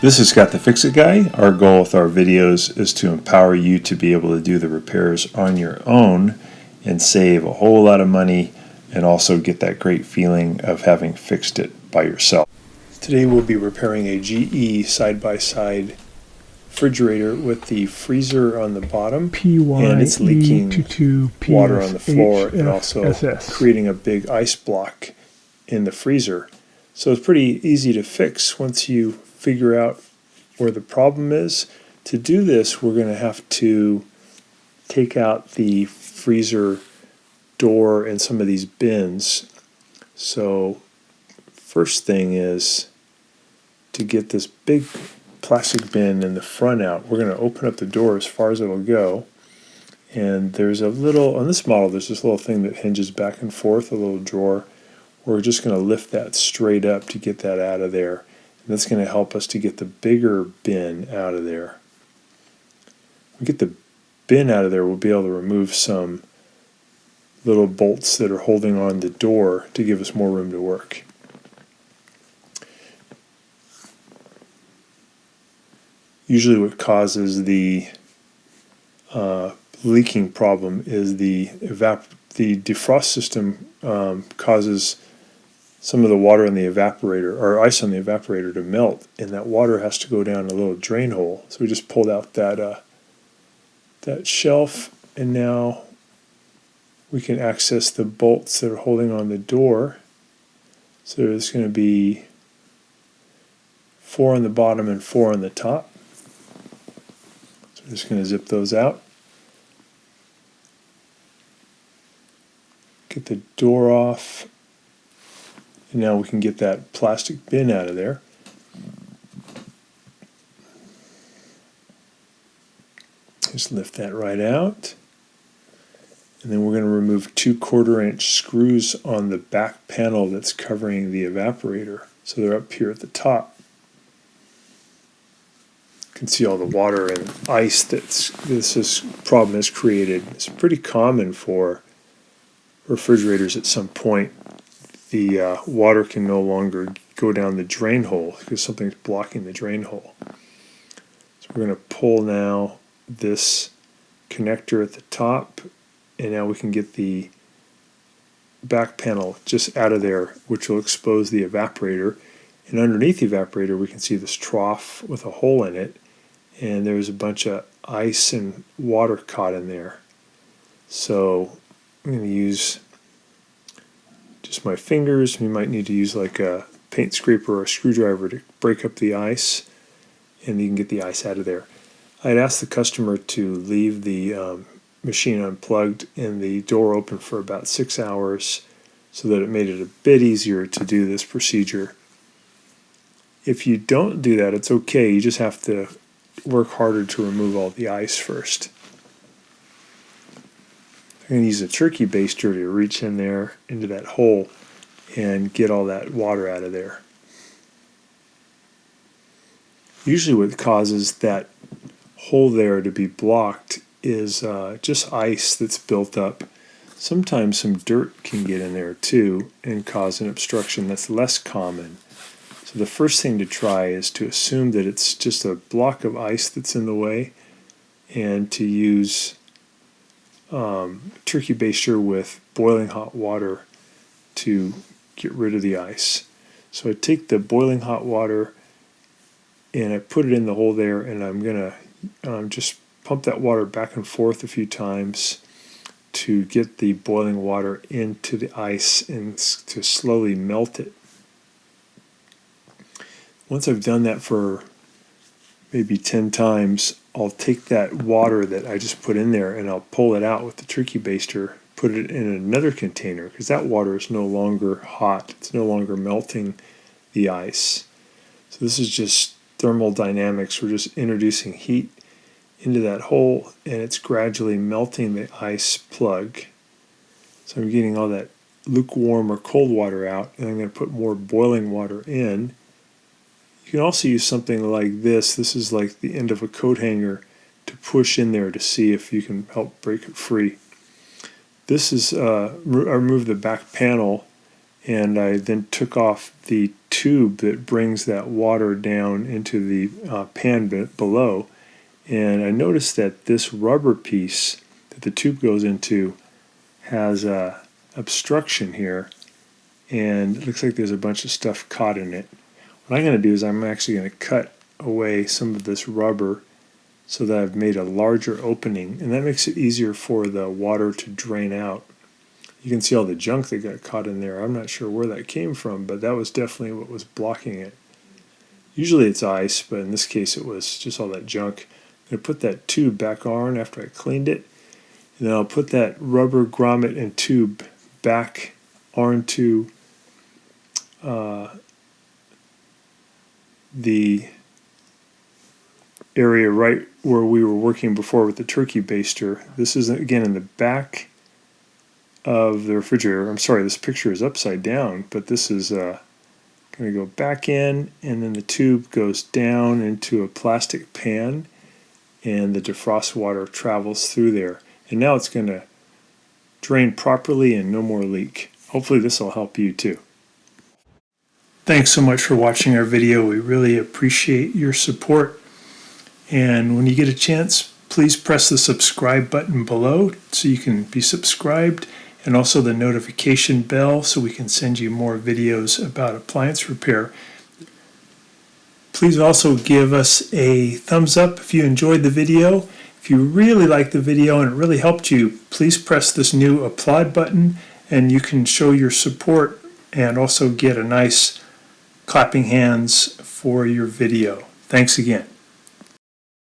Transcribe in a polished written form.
This is Scott the Fix-It Guy. Our goal with our videos is to empower you to be able to do the repairs on your own and save a whole lot of money and also get that great feeling of having fixed it by yourself. Today we'll be repairing a GE side-by-side refrigerator with the freezer on the bottom and it's leaking water on the floor and also creating a big ice block in the freezer. So it's pretty easy to fix once you figure out where the problem is. To do this, we're going to have to take out the freezer door and some of these bins. So first thing is to get this big plastic bin in the front out. We're going to open up the door as far as it'll go, and there's a little, on this model, there's this little thing that hinges back and forth, a little drawer. We're just going to lift that straight up to get that out of there, and that's going to help us to get the bigger bin out of there. When we get the bin out of there, we'll be able to remove some little bolts that are holding on the door to give us more room to work. Usually what causes the leaking problem is the defrost system causes some of the water in the evaporator, or ice on the evaporator, to melt, and that water has to go down a little drain hole. So we just pulled out that shelf, and now we can access the bolts that are holding on the door. So there's going to be 4 on the bottom and 4 on the top. So we're just going to zip those out. Get the door off. And now we can get that plastic bin out of there. Just lift that right out. And then we're going to remove 2 1/4-inch screws on the back panel that's covering the evaporator. So they're up here at the top. You can see all the water and ice that this problem has created. It's pretty common for refrigerators at some point. The water can no longer go down the drain hole because something's blocking the drain hole. So we're going to pull now this connector at the top, and now we can get the back panel just out of there, which will expose the evaporator. And underneath the evaporator we can see this trough with a hole in it, and there's a bunch of ice and water caught in there. So I'm going to use just my fingers. You might need to use like a paint scraper or a screwdriver to break up the ice, and you can get the ice out of there. I'd asked the customer to leave the machine unplugged and the door open for about 6 hours so that it made it a bit easier to do this procedure. If you don't do that, it's okay. You just have to work harder to remove all the ice first. I'm going to use a turkey baster to reach in there into that hole and get all that water out of there. Usually what causes that hole there to be blocked is just ice that's built up. Sometimes some dirt can get in there too and cause an obstruction. That's less common. So the first thing to try is to assume that it's just a block of ice that's in the way, and to use turkey baster with boiling hot water to get rid of the ice. So I take the boiling hot water and I put it in the hole there, and I'm going to just pump that water back and forth a few times to get the boiling water into the ice and to slowly melt it. Once I've done that for maybe 10 times, I'll take that water that I just put in there and I'll pull it out with the turkey baster, put it in another container, because that water is no longer hot. It's no longer melting the ice. So this is just thermodynamics. We're just introducing heat into that hole, and it's gradually melting the ice plug. So I'm getting all that lukewarm or cold water out, and I'm going to put more boiling water in. You can also use something like this. This is like the end of a coat hanger to push in there to see if you can help break it free. This is I removed the back panel, and I then took off the 2 tube that brings that water down into the pan below. And I noticed that this rubber piece that the tube goes into has a obstruction here, and it looks like there's a bunch of stuff caught in it. What I'm going to do is I'm actually going to cut away some of this rubber so that I've made a larger opening, and that makes it easier for the water to drain out. You can see all the junk that got caught in there. I'm not sure where that came from, but that was definitely what was blocking it. Usually it's ice, but in this case it was just all that junk. I'm going to put that tube back on after I cleaned it, and then I'll put that rubber grommet and tube back onto the area right where we were working before with the turkey baster. This is again in the back of the refrigerator. I'm sorry, this picture is upside down, but this is going to go back in, and then the tube goes down into a plastic pan, and the defrost water travels through there. And now it's going to drain properly and no more leak. Hopefully this will help you too. Thanks so much for watching our video. We really appreciate your support. And when you get a chance, please press the subscribe button below so you can be subscribed, and also the notification bell so we can send you more videos about appliance repair. Please also give us a thumbs up if you enjoyed the video. If you really liked the video and it really helped you, please press this new applaud button, and you can show your support and also get a nice clapping hands for your video. Thanks again.